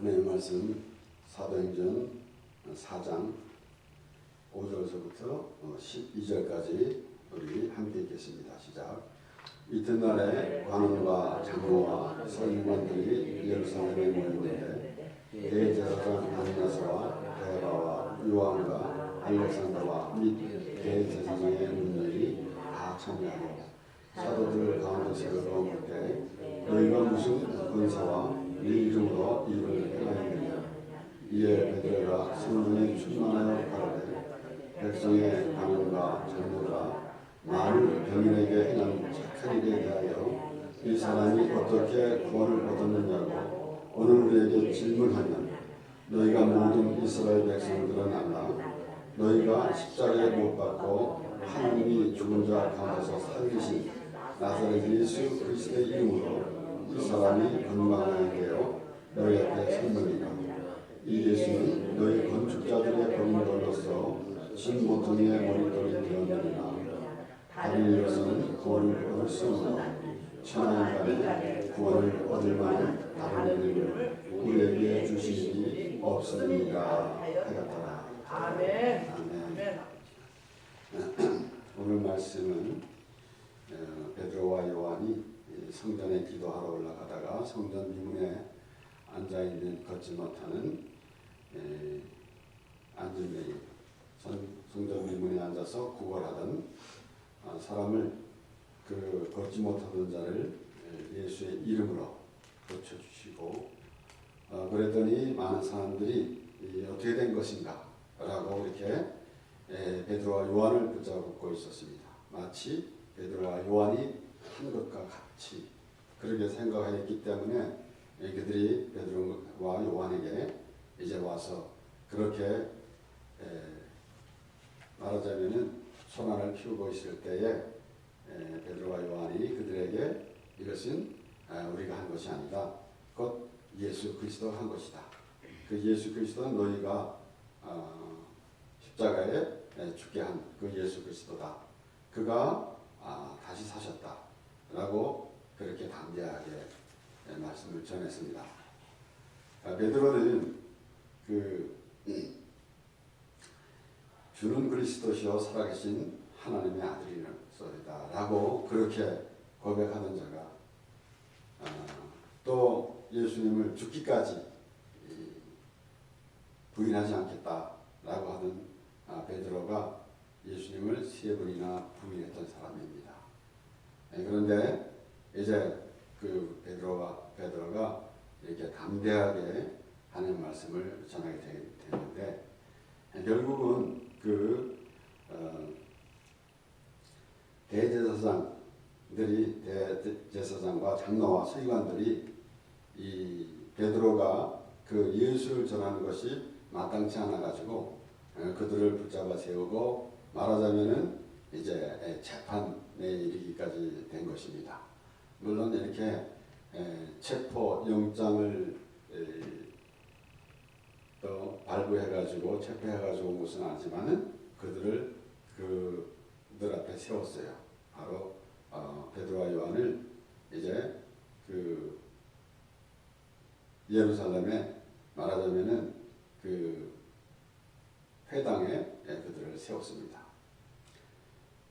하나님의 말씀 사도행전 4장 5절서부터 12절까지 우리 함께 읽겠습니다. 시작. 이튿날에 관원과 장로와 서기관들이 예루살렘에 모였는데 대제사장 안나스와 가야바와 요한과 알렉산더와 및 대제사장의 문들이 다 참여하여 사도들 가운데 세우고 묻되 너희가 무슨 권세와 네 이름으로 일을 행하였느냐. 이에 베드로가 성령에 충만하여 가로되 백성의 관원과 장로가 많은 병인에게 행한 착한 일에 대하여 이 사람이 어떻게 구원을 얻었느냐고 오늘 우리에게 질문하면 너희가 모든 이스라엘 백성들은 알라. 너희가 십자가에 못 박고 하나님이 죽은 자 가운데서 살리신 나사렛 예수 그리스도의 이름으로 이 사람이 건강하게 되어 너희 앞에 섰느니라. 이 예수는 너희 건축자들의 범인으로서 진보통의 머릿돌이 되었느니라. 다른 이로서는 구원을 얻을 수 없는 천하인간이 구원을 얻을 만한 다른 이름을 우리에게 주시니 없으니라 하였더라. 아멘. 아멘. 오늘 말씀은 베드로와 요한이 성전에 기도하러 올라가다가 성전 미문에 앉아있는 걷지 못하는 안진뱅이 성전 미문에 앉아서 구걸하던 사람을 걷지 못하던 자를 예수의 이름으로 고쳐주시고 그랬더니 많은 사람들이 어떻게 된 것인가 라고 이렇게 베드로와 요한을 붙잡고 있었습니다. 마치 베드로와 요한이 한 것과 같이 그렇게 생각했기 때문에 그들이 베드로와 요한에게 이제 와서 그렇게 말하자면은 소란을 피우고 있을 때에 베드로와 요한이 그들에게 이것은 우리가 한 것이 아니다. 곧 예수 그리스도가 한 것이다. 그 예수 그리스도는 너희가 십자가에 죽게 한 그 예수 그리스도다. 그가 다시 사셨다. 라고 그렇게 담대하게 말씀을 전했습니다. 베드로는 주는 그리스도시요 살아계신 하나님의 아들이로소이다 라고 그렇게 고백하던 자가 또 예수님을 죽기까지 부인하지 않겠다 라고 하던 베드로가 예수님을 3번이나 부인했던 사람입니다. 그런데 이제 그 베드로가 이렇게 담대하게 하는 말씀을 전하게 되는데 결국은 대제사장과 장로와 서기관들이 이 베드로가 그 예수를 전하는 것이 마땅치 않아 가지고 그들을 붙잡아 세우고 말하자면은 이제 재판에 이르기까지 된 것입니다. 물론 이렇게 체포 영장을 또 발부해가지고 체포해가지고 온 것은 아니지만은 그들 앞에 세웠어요. 바로 베드로와 요한을 이제 예루살렘에 말하자면은 회당에 그들을 세웠습니다.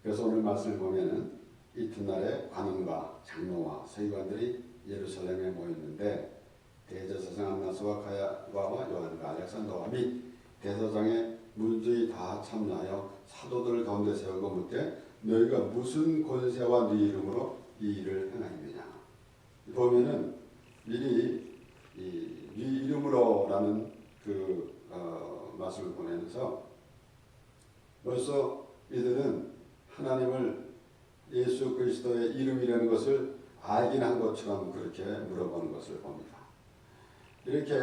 그래서 오늘 말씀을 보면은 이튿날에 관원과 장로와 서기관들이 예루살렘에 모였는데 대제사장 안나스와 가야바와 요한과 알렉산더와 및 대제사장의 문들이 다 참여하여 사도들 가운데 세우고 묻되 너희가 무슨 권세와 네 이름으로 이 일을 행하느냐. 보면은 미리 네 이름으로라는 말씀을 보내면서 벌써 이들은 하나님을 예수 그리스도의 이름이라는 것을 알긴 한 것처럼 그렇게 물어보는 것을 봅니다. 이렇게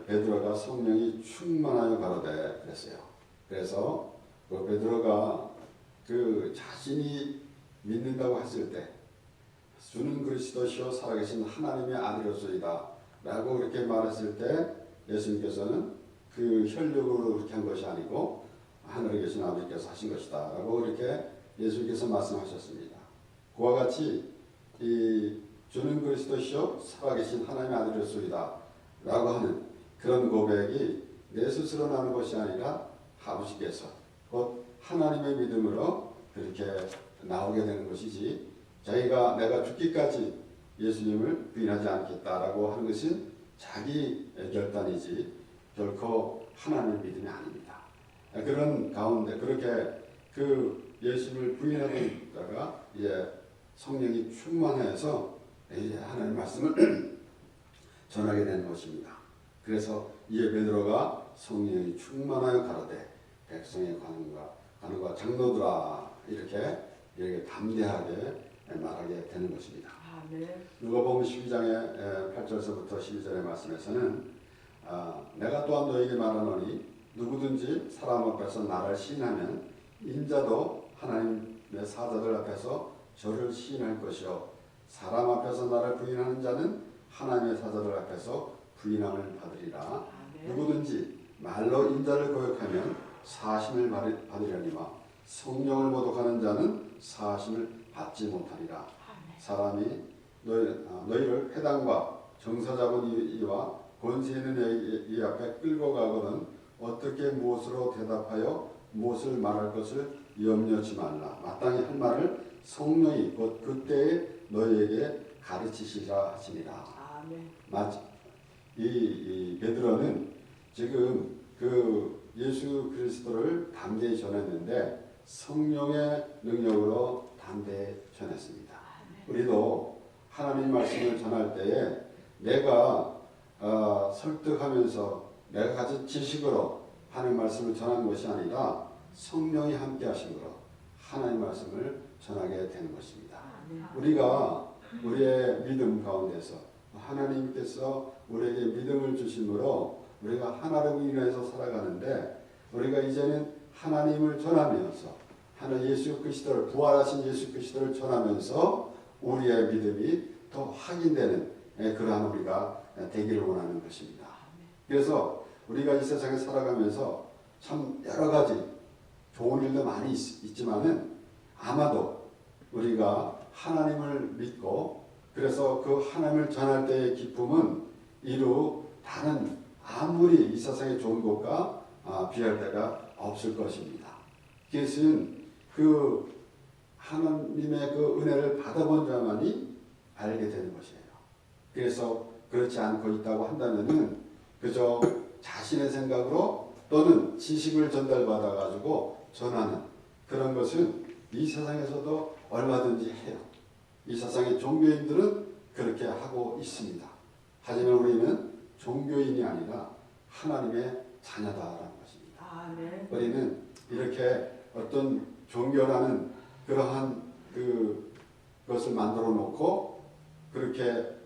베드로가 성령이 충만하여 가로되 그랬어요. 그래서 베드로가 자신이 믿는다고 했을 때 주는 그리스도시요 살아계신 하나님의 아들이로소이다 라고 그렇게 말했을 때 예수님께서는 혈육으로 그렇게 한 것이 아니고 하늘에 계신 아버지께서 하신 것이다 라고 이렇게 예수님께서 말씀하셨습니다. 그와 같이 이 주는 그리스도시요 살아계신 하나님의 아들이로소이다 라고 하는 그런 고백이 내 스스로 나는 것이 아니라 아버지께서 곧 하나님의 믿음으로 그렇게 나오게 되는 것이지, 내가 죽기까지 예수님을 부인하지 않겠다라고 하는 것은 자기 결단이지 결코 하나님의 믿음이 아닙니다. 그런 가운데 그렇게 그 예수님을 부인하다가 이제 성령이 충만해서 이제 하나님의 말씀을 전하게 되는 것입니다. 그래서 이에 베드로가 성령이 충만하여 가로되 백성의 관원과 장로들아 이렇게 담대하게 말하게 되는 것입니다. 누가복음 12장의 8절서부터 12절의 말씀에서는 내가 또한 너에게 말하노니 누구든지 사람 앞에서 나를 시인하면 인자도 하나님의 사자들 앞에서 저를 시인할 것이요 사람 앞에서 나를 부인하는 자는 하나님의 사자들 앞에서 부인함을 받으리라. 누구든지 말로 인자를 고백하면 사심을 받으려니와 성령을 모독하는 자는 사심을 받지 못하리라. 사람이 너희를 회당과 정사 잡은 이와 권세 있는 이 앞에 끌고 가거든 어떻게 무엇으로 대답하여 무엇을 말할 것을 염려치 말라. 마땅히 할 말을 성령이 곧 그때에 너희에게 가르치시라 하시니라. 이 베드로는 지금 그 예수 그리스도를 담대히 전했는데 성령의 능력으로 담대히 전했습니다. 우리도 하나님 말씀을 전할 때에 내가 설득하면서 내가 가진 지식으로 하나님 말씀을 전하는 것이 아니라 성령이 함께 하심으로 하나님 말씀을 전하게 되는 것입니다. 우리가 우리의 믿음 가운데서 하나님께서 우리에게 믿음을 주심으로 우리가 하나로 인해서 살아가는데 우리가 이제는 하나님을 전하면서 예수 그리스도를 부활하신 예수 그리스도를 전하면서 우리의 믿음이 더 확인되는 그러한 우리가 되기를 원하는 것입니다. 그래서 우리가 이 세상에 살아가면서 참 여러 가지 좋은 일도 많이 있지만은 아마도 우리가 하나님을 믿고 그래서 그 하나님을 전할 때의 기쁨은 이루 다른 아무리 이 세상에 좋은 것과 비할 데가 없을 것입니다. 그것은 그 하나님의 그 은혜를 받아본 자만이 알게 되는 것이에요. 그래서 그렇지 않고 있다고 한다면은 그저 자신의 생각으로 또는 지식을 전달받아 가지고 전하는 그런 것은 이 세상에서도 얼마든지 해요. 이 세상의 종교인들은 그렇게 하고 있습니다. 하지만 우리는 종교인이 아니라 하나님의 자녀다라는 것입니다. 우리는 이렇게 어떤 종교라는 그러한 그것을 만들어 놓고 그렇게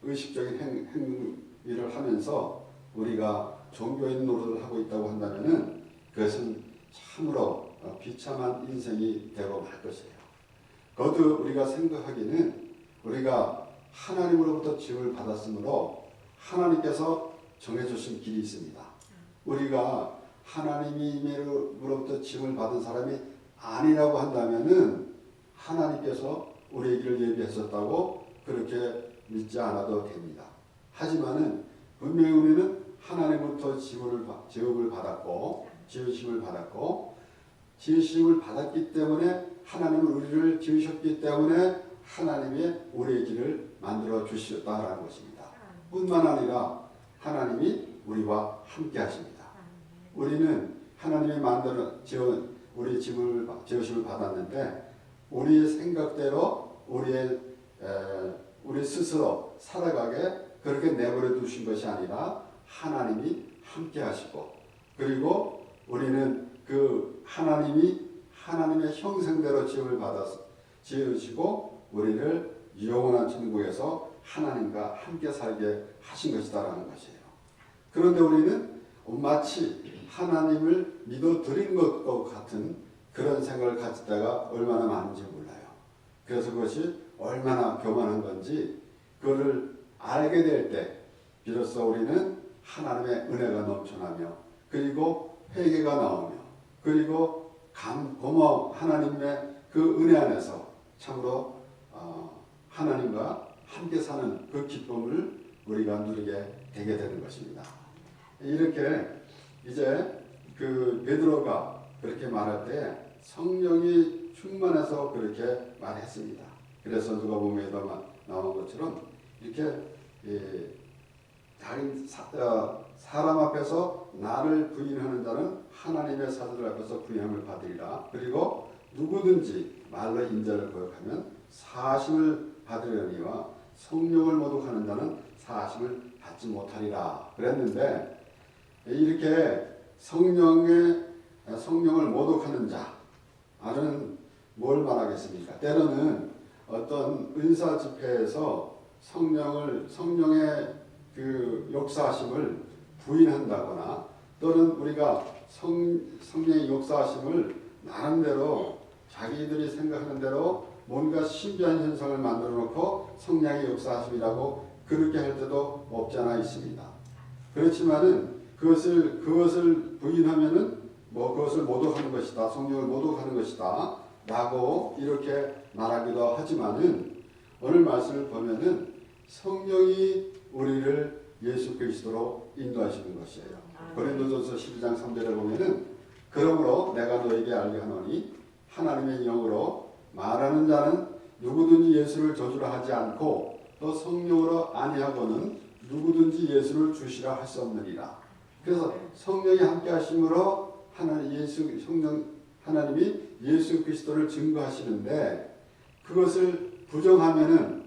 의식적인 행위를 하면서 우리가 종교인 노릇을 하고 있다고 한다면은 그것은 참으로 비참한 인생이 되고 말 것이에요. 거듭 우리가 생각하기는 우리가 하나님으로부터 지음을 받았으므로 하나님께서 정해주신 길이 있습니다. 우리가 하나님으로부터 지음을 받은 사람이 아니라고 한다면은 하나님께서 우리의 길을 예비했었다고 그렇게 믿지 않아도 됩니다. 하지만은 분명히 우리는 하나님부터 지음을 받았고 지으심을 받았고 지으심을 받았기 때문에 하나님은 우리를 지으셨기 때문에 하나님이 우리의 길을 만들어 주셨다라는 것입니다. 뿐만 아니라 하나님이 우리와 함께 하십니다. 우리는 하나님이 우리의 지으심을 받았는데 우리의 생각대로 우리 스스로 살아가게 그렇게 내버려 두신 것이 아니라 하나님이 함께 하시고 그리고 우리는 그 하나님의 형상대로 지음을 받아서 지으시고 우리를 영원한 천국에서 하나님과 함께 살게 하신 것이다라는 것이에요. 그런데 우리는 마치 하나님을 믿어드린 것과 같은 그런 생각을 가질 때가 얼마나 많은지 몰라요. 그래서 그것이 얼마나 교만한 건지 그거를 알게 될 때 비로소 우리는 하나님의 은혜가 넘쳐나며 그리고 회개가 나오며 그리고 하나님의 그 은혜 안에서 참으로 하나님과 함께 사는 그 기쁨을 우리가 누리게 되게 되는 것입니다. 이렇게 이제 그 베드로가 그렇게 말할 때 성령이 충만해서 그렇게 말했습니다. 그래서 누가복음에도 나온 것처럼 이렇게 다른 사람 앞에서 나를 부인하는 자는 하나님의 사도들 앞에서 부인함을 받으리라. 그리고 누구든지 말로 인자를 고백하면 사심을 받으려니와 성령을 모독하는 자는 사심을 받지 못하리라 그랬는데, 이렇게 성령을 모독하는 자는 뭘 말하겠습니까? 때로는 어떤 은사 집회에서 성령의 그 역사하심을 부인한다거나, 또는 우리가 성령의 역사하심을 나름대로 자기들이 생각하는 대로 뭔가 신비한 현상을 만들어 놓고 성령의 역사하심이라고 그렇게 할 때도 없지 않아 있습니다. 그렇지만은 그것을 부인하면은 그것을 모독하는 것이다, 성령을 모독하는 것이다 라고 이렇게 말하기도 하지만은, 오늘 말씀을 보면은 성령이 우리를 예수 그리스도로 인도하시는 것이에요. 고린도전서 12장 3절에 보면은 그러므로 내가 너에게 알게 하노니 하나님의 영으로 말하는 자는 누구든지 예수를 저주라 하지 않고 또 성령으로 아니하고는 누구든지 예수를 주시라 할 수 없느니라. 그래서 성령이 함께 하심으로 하나님이 예수 그리스도를 증거하시는데, 그것을 부정하면은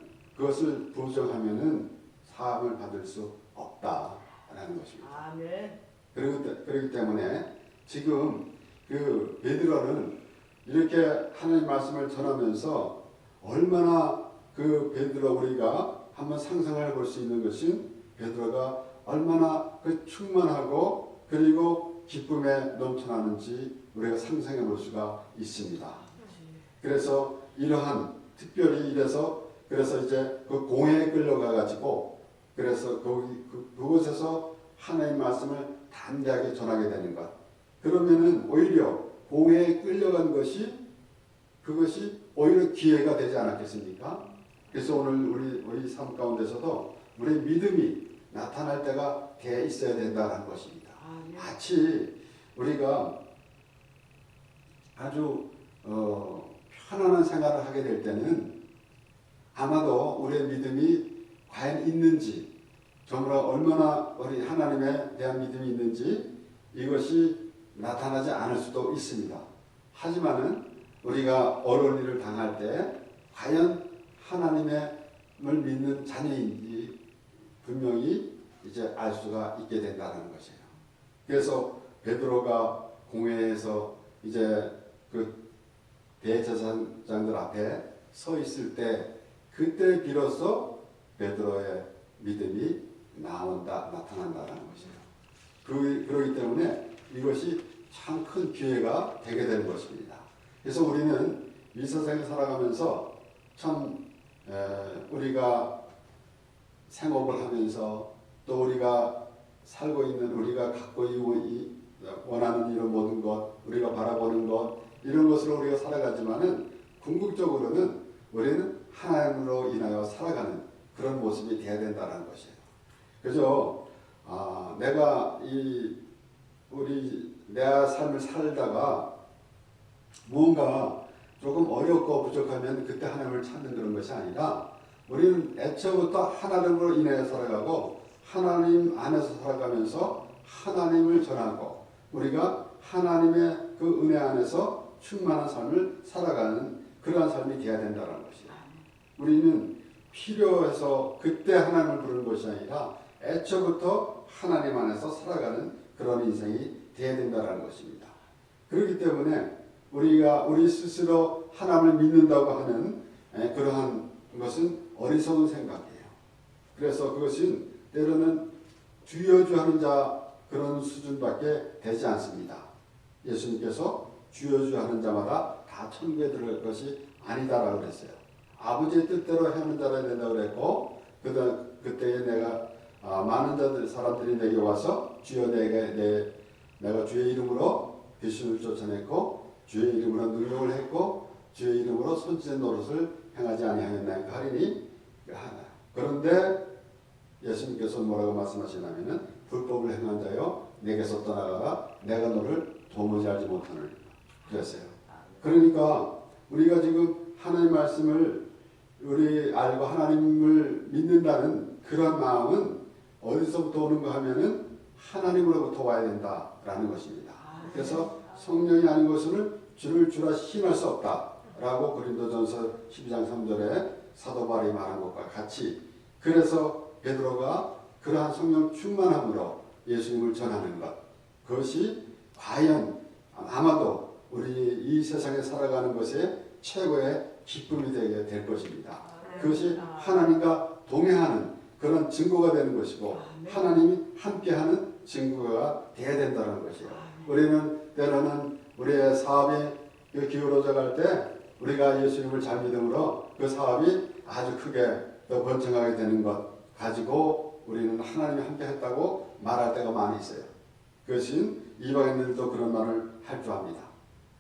사함을 받을 수 없다라는 것입니다. 아멘. 그렇기 때문에 지금 그 베드로는 이렇게 하나님 말씀을 전하면서 얼마나 그 베드로, 우리가 한번 상상해 볼 수 있는 것은 베드로가 얼마나 그 충만하고 그리고 기쁨에 넘쳐나는지 우리가 상상해 볼 수가 있습니다. 그래서 이러한 특별히 그래서 이제 그 공회에 끌려가 가지고 그래서 그곳에서 하나님 말씀을 담대하게 전하게 되는 것. 그러면은 오히려 공회에 끌려간 그것이 오히려 기회가 되지 않았겠습니까? 그래서 오늘 우리 삶 가운데서도 우리의 믿음이 나타날 때가 돼 있어야 된다는 것입니다. 마치 우리가 아주 편안한 생활을 하게 될 때는 아마도 우리의 믿음이 과연 있는지, 정말 얼마나 우리 하나님에 대한 믿음이 있는지 이것이 나타나지 않을 수도 있습니다. 하지만은 우리가 어려운 일을 당할 때 과연 하나님을 믿는 자녀인지 분명히 이제 알 수가 있게 된다는 것이에요. 그래서 베드로가 공회에서 이제 그 대제사장들 앞에 서 있을 때 그때 비로소 베드로의 믿음이 나타난다는 것이에요. 그렇기 때문에 이것이 참 큰 기회가 되게 되는 것입니다. 그래서 우리는 이 세상에 살아가면서 참 우리가 생업을 하면서 또 우리가 살고 있는, 우리가 갖고 원하는 이런 모든 것, 우리가 바라보는 것, 이런 것으로 우리가 살아가지만은 궁극적으로는 우리는 하나님으로 인하여 살아가는 그런 모습이 되어야 된다는 것이에요. 그래서 내가 내 삶을 살다가 뭔가 조금 어렵고 부족하면 그때 하나님을 찾는 그런 것이 아니라, 우리는 애초부터 하나님으로 인하여 살아가고 하나님 안에서 살아가면서 하나님을 전하고 우리가 하나님의 그 은혜 안에서 충만한 삶을 살아가는 그러한 삶이 되어야 된다는 것이에요. 우리는 필요해서 그때 하나님을 부르는 것이 아니라 애초부터 하나님 안에서 살아가는 그런 인생이 되어야 된다는 것입니다. 그렇기 때문에 우리 스스로 하나님을 믿는다고 하는 그러한 것은 어리석은 생각이에요. 그래서 그것은 때로는 주여주하는 자 그런 수준밖에 되지 않습니다. 예수님께서 주여주하는 자마다 다 천국에 들어갈 것이 아니다라고 그랬어요. 아버지의 뜻대로 하는 자라 된다고 그랬고, 그때에 많은 사람들이 내게 와서 주여 내가 주의 이름으로 귀신을 쫓아냈고 주의 이름으로 능력을 했고 주의 이름으로 선지자 노릇을 행하지 아니하였나이까 하리니, 그런데 예수님께서 뭐라고 말씀하시냐면은 불법을 행한 자여 내게서 떠나가라 내가 너를 도무지 알지 못하느니라 그랬어요. 그러니까 우리가 지금 하나님 말씀을 우리 알고 하나님을 믿는다는 그런 마음은 어디서부터 오는가 하면은 하나님으로부터 와야 된다라는 것입니다. 그래서 성령이 아닌 것은 주를 주라 힘할 수 없다라고 고린도전서 12장 3절에 사도 바울이 말한 것과 같이 그래서 베드로가 그러한 성령 충만함으로 예수님을 전하는 것 그것이 과연 아마도 우리 이 세상에 살아가는 것에 최고의 기쁨이 되게 될 것입니다. 그것이 하나님과 동행하는 그런 증거가 되는 것이고 하나님이 함께하는 증거가 되어야 된다는 것이에요. 우리는 때로는 우리의 사업이 기울어져 갈 때 우리가 예수님을 잘 믿음으로 그 사업이 아주 크게 더 번창하게 되는 것 가지고 우리는 하나님이 함께했다고 말할 때가 많이 있어요. 그것은 이방인들도 그런 말을 할 줄 압니다.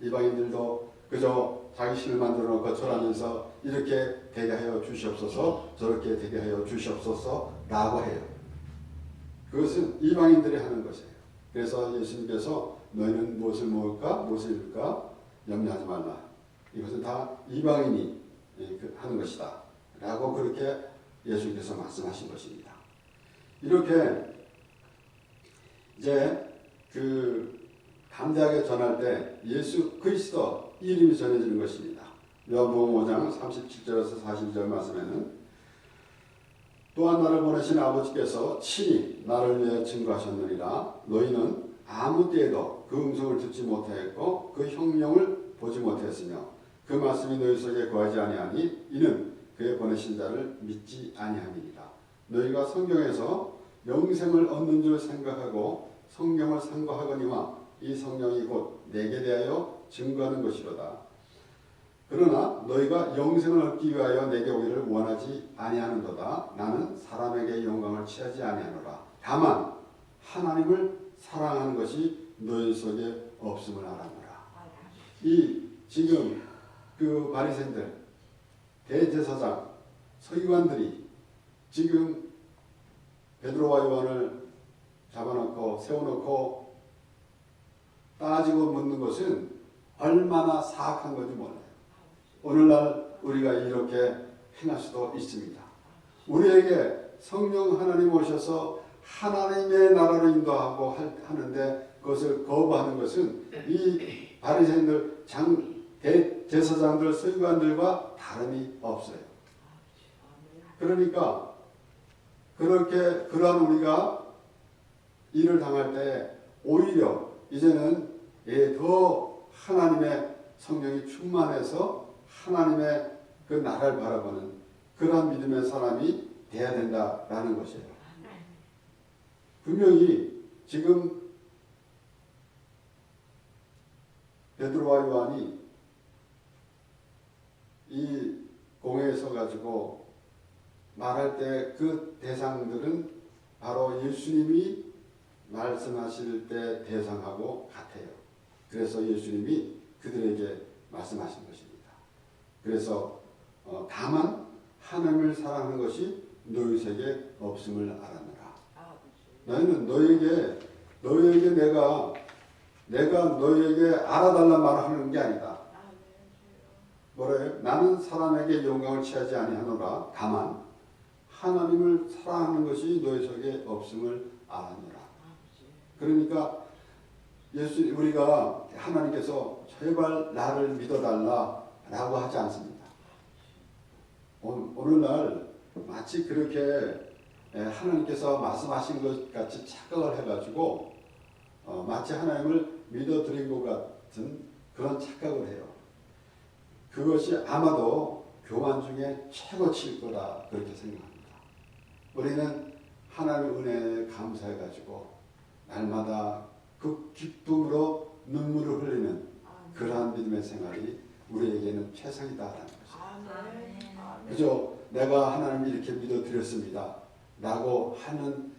이방인들도 그저 자기 신을 만들어 놓고 절하면서 이렇게 되게 하여 주시옵소서 저렇게 되게 하여 주시옵소서 라고 해요. 그것은 이방인들이 하는 것이에요. 그래서 예수님께서 너희는 무엇을 먹을까 무엇을 입을까 염려하지 말라. 이것은 다 이방인이 하는 것이다 라고 그렇게 예수님께서 말씀하신 것입니다. 이렇게 이제 그 담대하게 전할 때 예수 그리스도 이름이 전해지는 것입니다. 요한복음 5장 37절에서 40절 말씀에는 또한 나를 보내신 아버지께서 친히 나를 위해 증거하셨느니라. 너희는 아무 때에도 그 음성을 듣지 못하였고 그 형령을 보지 못했으며 그 말씀이 너희 속에 거하지 아니하니 이는 그의 보내신 자를 믿지 아니함이니라. 너희가 성경에서 영생을 얻는 줄 생각하고 성경을 상고하거니와 이 성령이 곧 내게 대하여 증거하는 것이로다. 그러나 너희가 영생을 얻기 위하여 내게 오기를 원하지 아니하는도다. 나는 사람에게 영광을 취하지 아니하노라. 다만 하나님을 사랑하는 것이 너희 속에 없음을 알아노라. 이 지금 그 바리새인들, 대제사장, 서기관들이 지금 베드로와 요한을 잡아놓고 세워놓고 따지고 묻는 것은 얼마나 사악한 건지 몰라요. 오늘날 우리가 이렇게 행할 수도 있습니다. 우리에게 성령 하나님 오셔서 하나님의 나라로 인도하고 하는데 그것을 거부하는 것은 이 바리새인들 대제사장들 서기관들과 다름이 없어요. 그러니까 그렇게 그러한 우리가 일을 당할 때 오히려 이제는 더 하나님의 성령이 충만해서 하나님의 그 나라를 바라보는 그러한 믿음의 사람이 돼야 된다라는 것이에요. 분명히 지금 베드로와 요한이 이 공회에 서가지고 말할 때 그 대상들은 바로 예수님이 말씀하실 때 대상하고 같아요. 그래서 예수님이 그들에게 말씀하신 것입니다. 그래서 다만 하나님을 사랑하는 것이 너희 속에 없음을 알았노라. 너희는 너희에게 내가 너희에게 알아달란 말을 하는 게 아니다. 뭐래요? 나는 사람에게 영광을 취하지 아니하노라. 다만 하나님을 사랑하는 것이 너희 속에 없음을 알았노라. 그러니까 우리가 하나님께서 제발 나를 믿어달라라고 하지 않습니다. 오늘날 마치 그렇게 하나님께서 말씀하신 것 같이 착각을 해가지고 마치 하나님을 믿어드린 것 같은 그런 착각을 해요. 그것이 아마도 교만 중에 최고치일 거다 그렇게 생각합니다. 우리는 하나님의 은혜에 감사해가지고 날마다 그 기쁨으로 눈물을 흘리는 그러한 믿음의 생활이 우리에게는 최상이다라는 것입니다. 그저 내가 하나님을 이렇게 믿어드렸습니다 라고 하는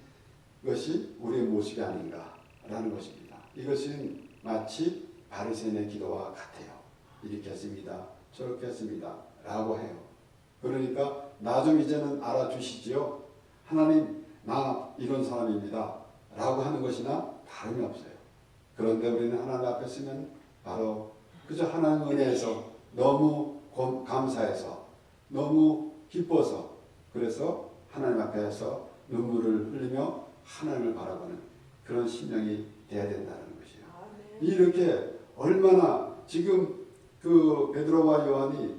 것이 우리의 모습이 아닌가라는 것입니다. 이것은 마치 바리새인의 기도와 같아요. 이렇게 했습니다. 저렇게 했습니다 라고 해요. 그러니까 나 좀 이제는 알아주시지요. 하나님 나 이런 사람입니다 라고 하는 것이나 다름이 없어요. 그런데 우리는 하나님 앞에 서면 바로 그저 하나님 은혜에서 너무 감사해서 너무 기뻐서 그래서 하나님 앞에서 눈물을 흘리며 하나님을 바라보는 그런 심령이 되어야 된다는 것이에요. 이렇게 얼마나 지금 그 베드로와 요한이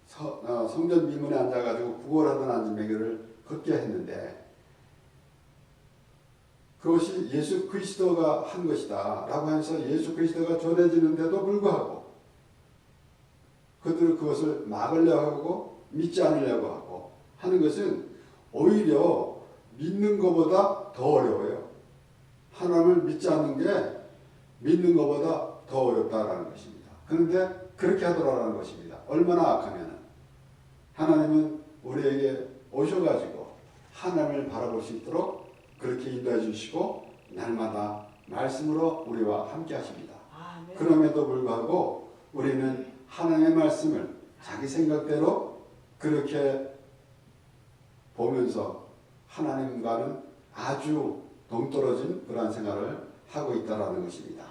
성전 미문에 앉아가지고 구걸하던 안진뱅이를 걷게 했는데 그것이 예수 그리스도가 한 것이다 라고 해서 예수 그리스도가 전해지는데도 불구하고 그들은 그것을 막으려고 하고 믿지 않으려고 하고 하는 것은 오히려 믿는 것보다 더 어려워요. 하나님을 믿지 않는 게 믿는 것보다 더 어렵다라는 것입니다. 그런데 그렇게 하더라라는 것입니다. 얼마나 악하면 하나님은 우리에게 오셔가지고 하나님을 바라볼 수 있도록 그렇게 인도해 주시고 날마다 말씀으로 우리와 함께 하십니다. 그럼에도 불구하고 우리는 하나님의 말씀을 자기 생각대로 그렇게 보면서 하나님과는 아주 동떨어진 그러한 생활을 하고 있다라는 것입니다.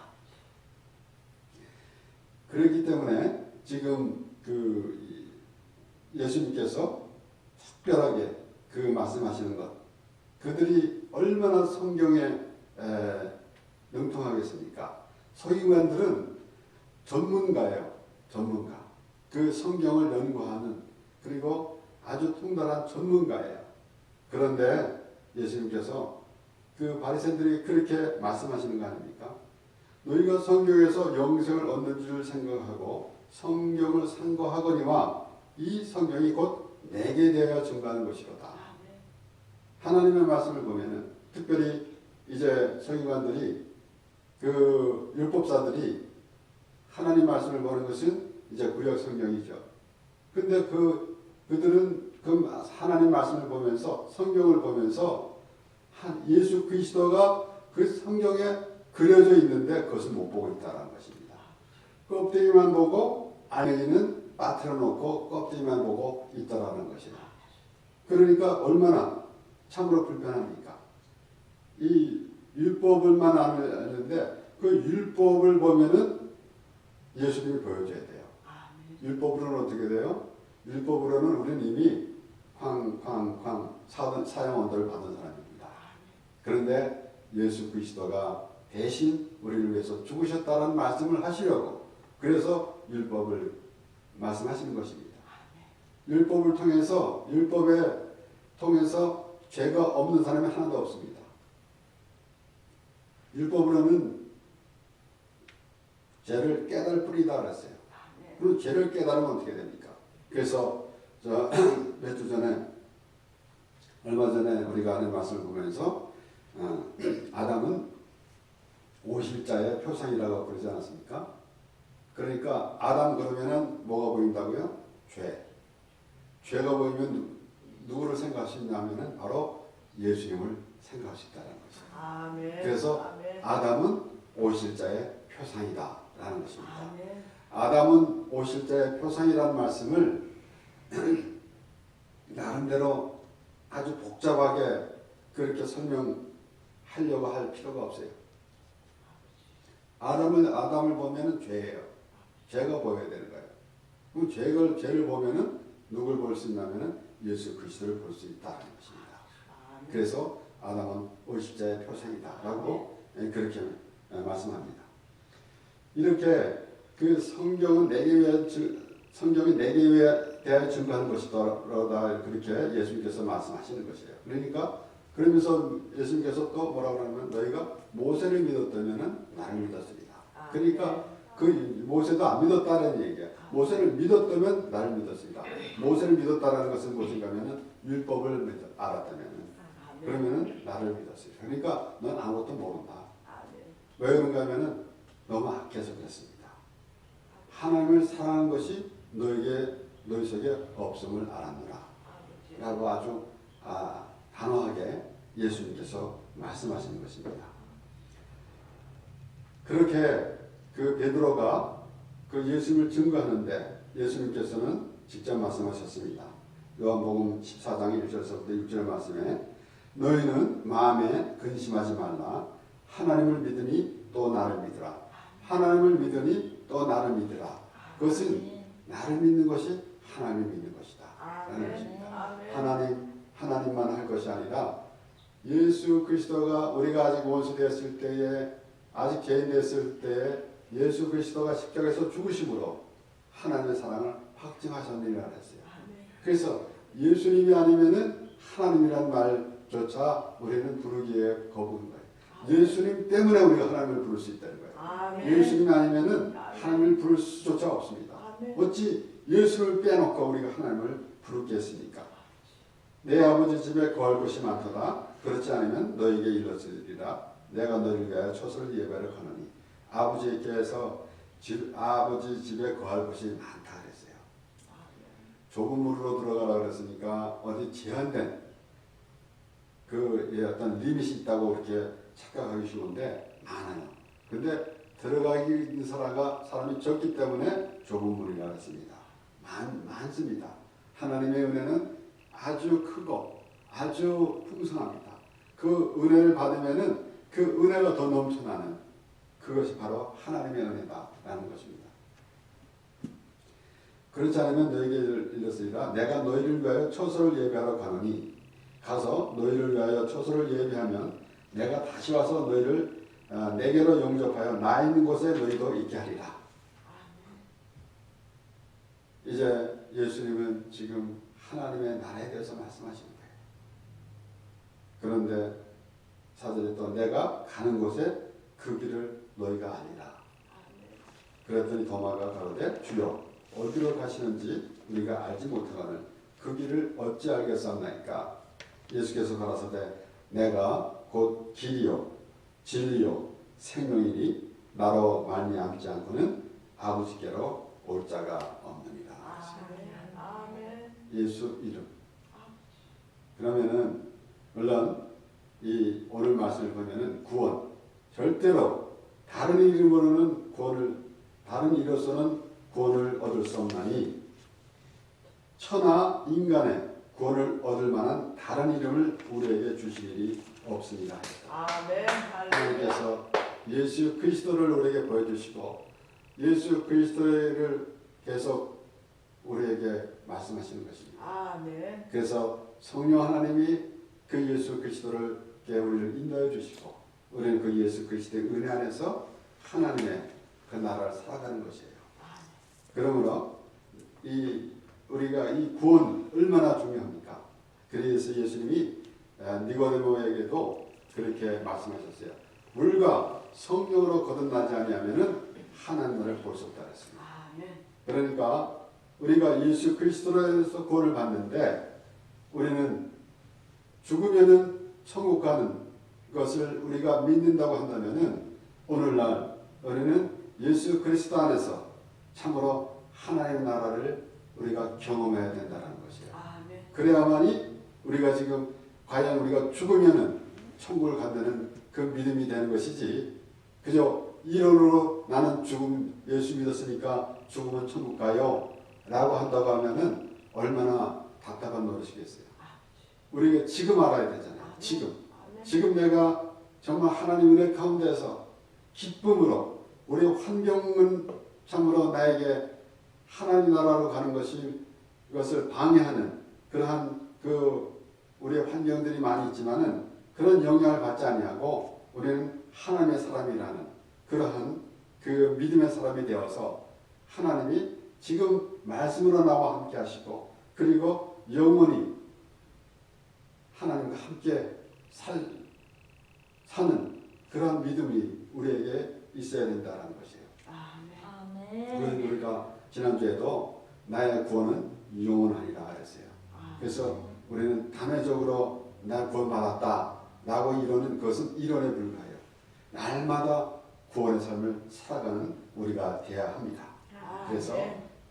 그렇기 때문에 지금 예수님께서 특별하게 그 말씀하시는 것, 그들이 얼마나 성경에 능통하겠습니까? 서기관들은 전문가예요. 전문가. 그 성경을 연구하는 그리고 아주 통달한 전문가예요. 그런데 예수님께서 그 바리새인들이 그렇게 말씀하시는 거 아닙니까? 너희가 성경에서 영생을 얻는 줄 생각하고 성경을 상고하거니와 이 성경이 곧 내게 대하여 증거하는 것이로다. 하나님의 말씀을 보면은 특별히 이제 서기관들이 그 율법사들이 하나님 말씀을 보는 것은 이제 구약 성경이죠. 근데 그들은 그 하나님 말씀을 보면서 성경을 보면서 예수 그리스도가 그 성경에 그려져 있는데 그것을 못 보고 있다는 것입니다. 껍데기만 보고 안에는 빠뜨려 놓고 껍데기만 보고 있다라는 것이다. 그러니까 얼마나 참으로 불편합니까? 이 율법을만 아는데 그 율법을 보면은 예수님이 보여줘야 돼요. 율법으로는 어떻게 돼요? 율법으로는 우리는 이미 사형 언도를 받은 사람입니다. 그런데 예수 그리스도가 대신 우리를 위해서 죽으셨다는 말씀을 하시려고 그래서 율법을 말씀하시는 것입니다. 율법을 통해서 죄가 없는 사람이 하나도 없습니다. 율법으로는 죄를 깨달을 뿐이다 그랬어요. 그럼 죄를 깨달으면 어떻게 됩니까? 그래서 몇 주 전에 얼마 전에 우리가 하는 말씀을 보면서 아담은 오실자의 표상이라고 그러지 않았습니까? 그러니까 아담 그러면은 뭐가 보인다고요? 죄가 보이면 누구를 생각할 수 있냐면은 바로 예수님을 생각할 수 있다는 것입니다. 그래서 아담은 오실자의 표상이다라는 것입니다. 아담은 오실자의 표상이라는 말씀을 나름대로 아주 복잡하게 그렇게 설명하려고 할 필요가 없어요. 아담을 보면은 죄예요. 죄가 보여야 되는 거예요. 그럼 죄를 보면은 누굴 볼 수 있냐면은 예수 그리스도를 볼 수 있다는 것입니다. 그래서 아담은 오실자의 표상이다라고 그렇게 말씀합니다. 이렇게 그 성경이 내게 대하여 증거하는 것이다 그렇게 예수님께서 말씀하시는 것이에요. 그러면서 예수님께서 또 뭐라고 하냐면 너희가 모세를 믿었다면 나를 믿었으리라. 그러니까 그 모세도 안 믿었다는 얘기예요. 모세를 믿었다면 나를 믿었으리라. 모세를 믿었다라는 것은 무엇인가 하면은 율법을 알았다면 그러면은 나를 믿었으리라. 그러니까 넌 아무것도 모른다. 왜 그런가 하면은 너무 악해서 그렇습니다. 하나님을 사랑하는 것이 너희 속에 없음을 알았노라 라고 아주 단호하게 예수님께서 말씀하시는 것입니다. 그렇게 그 베드로가 그 예수님을 증거하는데 예수님께서는 직접 말씀하셨습니다. 요한복음 14장 1절에서부터 6절 말씀에 너희는 마음에 근심하지 말라. 하나님을 믿으니 또 나를 믿으라. 하나님을 믿으니 또 나를 믿으라. 그것은 나를 믿는 것이 하나님을 믿는 것이다 라는 것입니다. 하나님만 할 것이 아니라 예수 그리스도가 우리가 아직 원수 되었을 때에, 아직 죄인 되었을 때에 예수 그리스도가 십자가에서 죽으심으로 하나님의 사랑을 확증하셨느니라 했어요. 그래서 예수님이 아니면은 하나님이란 말조차 우리는 부르기에 거부하는 거예요. 예수님 때문에 우리가 하나님을 부를 수 있다는 거예요. 예수님 아니면은 하나님을 부를 수조차 없습니다. 어찌 예수를 빼놓고 우리가 하나님을 부르겠습니까? 내 아버지 집에 거할 곳이 많도다. 그렇지 않으면 너에게 이르시리라. 내가 너희를 위하여 초소를 예배를 거느니. 아버지께서 아버지 집에 거할 곳이 많다 그랬어요. 좁은 문으로 들어가라 그랬으니까 어디 제한된 그 어떤 리밋이 있다고 그렇게 착각하기 쉬운데 많아요. 근데 들어가기 있는 사람이 적기 때문에 좁은 문이라 했습니다. 많습니다. 하나님의 은혜는 아주 크고 아주 풍성합니다. 그 은혜를 받으면은 그 은혜가 더 넘쳐나는 그것이 바로 하나님의 은혜다라는 것입니다. 그렇지 않으면 너에게 이르시리라. 내가 너희를 위하여 초소를 예배하러 가노니 가서 너희를 위하여 초소를 예배하면 내가 다시 와서 너희를 내게로 영접하여 나 있는 곳에 너희도 있게 하리라. 이제 예수님은 지금 하나님의 나라에 대해서 말씀하시는 거예요. 그런데 4절에 또 내가 가는 곳에 그 길을 너희가 아니라. 그랬더니 도마가 가로되 주여 어디로 가시는지 우리가 알지 못하거늘 그 길을 어찌 알겠사옵나이까. 예수께서 가라사대 내가 곧 길이요 진리요 생명이니 나로 말미암지 않고는 아버지께로 올 자가 없느니라. 예수 이름. 그러면은 물론 이 오늘 말씀을 보면은 구원 절대로 다른 이름으로는 다른 이로서는 구원을 얻을 수 없나니 천하 인간의 구원을 얻을 만한 다른 이름을 우리에게 주실 일이 없으니라 했다. 하나님께서 예수 그리스도를 우리에게 보여주시고 예수 그리스도를 계속 우리에게 말씀하시는 것입니다. 그래서 성령 하나님이 그 예수 그리스도를 우리를 인도해 주시고 우리는 그 예수 그리스도의 은혜 안에서 하나님의 그 나라를 살아가는 것이에요. 그러므로 우리가 이 구원 얼마나 중요합니까? 그래서 예수님이 니고데모에게도 그렇게 말씀하셨어요. 물과 성령으로 거듭나지 아니하면은 하나님을 볼 수 없다 그랬습니다. 그러니까 우리가 예수 그리스도로서 구원을 받는데 우리는 죽으면은 천국 가는 것을 우리가 믿는다고 한다면은 오늘날 우리는 예수 그리스도 안에서 참으로 하나님의 나라를 우리가 경험해야 된다는 것이에요. 그래야만이 우리가 지금 과연 우리가 죽으면은 천국을 간다는 그 믿음이 되는 것이지 그저 이론으로 나는 예수 믿었으니까 죽으면 천국 가요 라고 한다고 하면은 얼마나 답답한 노릇이겠어요. 우리가 지금 알아야 되잖아요. 지금 내가 정말 하나님 은혜 가운데서 기쁨으로 우리 환경은 참으로 나에게 하나님 나라로 가는 이것을 방해하는 그러한 우리의 환경들이 많이 있지만은 그런 영향을 받지 아니하고 우리는 하나님의 사람이라는 그러한 그 믿음의 사람이 되어서 하나님이 지금 말씀으로 나와 함께 하시고 그리고 영원히 하나님과 함께 사는 그런 믿음이 우리에게 있어야 된다는 것이에요. 우리가 지난주에도 나의 구원은 영원하리라 그랬어요. 그래서 우리는 단회적으로 나 구원받았다 라고 이러는 그것은 이론에 불과해요. 날마다 구원의 삶을 살아가는 우리가 되어야 합니다. 그래서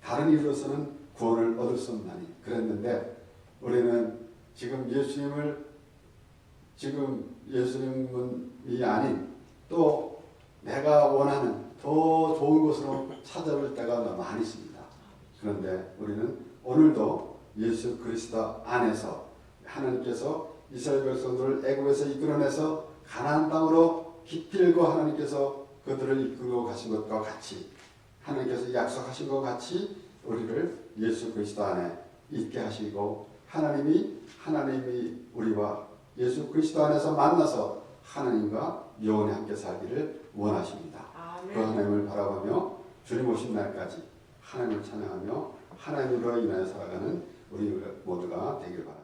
다른 이유로서는 구원을 얻을 수 없나니 그랬는데 우리는 지금 예수님이 아닌 또 내가 원하는 더 좋은 곳으로 찾아올 때가 너무 많이 있습니다. 그런데 우리는 오늘도 예수 그리스도 안에서 하나님께서 이스라엘 백성들을 애굽에서 이끌어내서 가나안 땅으로 기필고 하나님께서 그들을 이끌고 가신 것과 같이 하나님께서 약속하신 것 같이 우리를 예수 그리스도 안에 있게 하시고 하나님이 우리와 예수 그리스도 안에서 만나서 하나님과 영원히 함께 살기를 원하십니다. 그 하나님을 바라보며 주님 오신 날까지 하나님을 찬양하며 하나님으로 인하여 살아가는 우리 모두가 되길 바랍니다.